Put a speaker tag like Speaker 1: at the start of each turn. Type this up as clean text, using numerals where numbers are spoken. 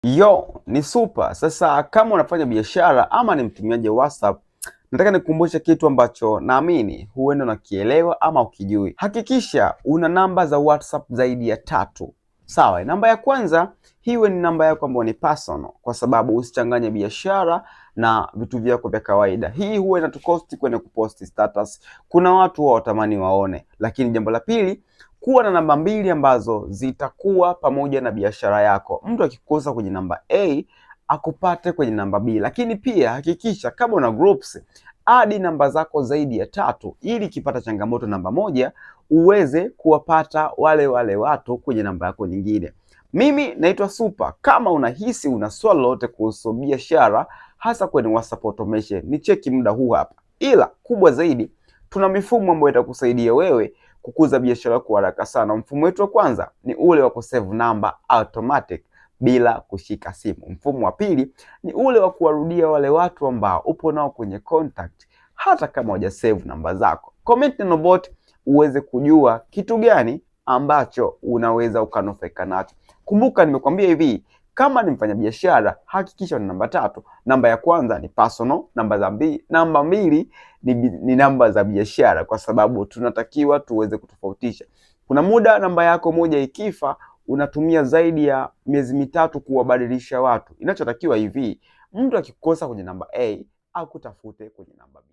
Speaker 1: Yo, ni super. Sasa kama unafanya biashara ama ni mtumiaji wa WhatsApp, nataka nikukumbushe kitu ambacho naamini huenda unakielewa ama ukijui. Hakikisha una namba za WhatsApp zaidi ya 3. Sawa, namba ya kwanza hiwe ni namba yako ambayo ni personal, kwa sababu usichanganye biashara na vitu vyako vya kawaida. Hii huwa inatukosti kwenye kuposti status. Kuna watu watamani waone. Lakini jambo la pili, kuwa na namba 2 ambazo zitakuwa pamoja na biashara yako. Mtu akikosa kwenye namba A akupate kwenye namba B. Lakini pia hakikisha kama una groups, adi namba zako zaidi ya 3 ili ikipata changamoto namba 1 uweze kuwapata wale watu kwenye namba yako nyingine. Mimi naitwa Super. Kama unahisi una swali lolote kuhusu biashara hasa kwenye WhatsApp automation, ni cheki muda huu hapa. Ila kubwa zaidi, tuna mifumo ambayo itakusaidia wewe kukuza biashara kwa haraka sana. Mfumo wetu wa kwanza ni ule wa kusave namba automatic bila kushika simu. Mfumo wa pili ni ule wa kuwarudia wale watu ambao upo nao kwenye contact hata kama hujasave namba zako. Comment neno bot uweze kujua kitu gani ambacho unaweza ukanufaika nacho. Kumbuka nimekwambia hivi, kama ni mfanyabiashara hakikisha una namba 3. Namba ya kwanza ni personal, namba mbili ni namba za biashara, kwa sababu tunatakiwa tuweze kutofautisha. Kuna muda namba yako moja ikifa unatumia zaidi ya miezi 3 kuwabadilisha watu. Inachotakiwa hivi, mtu akikosa kwenye namba A akutafute kwenye namba B.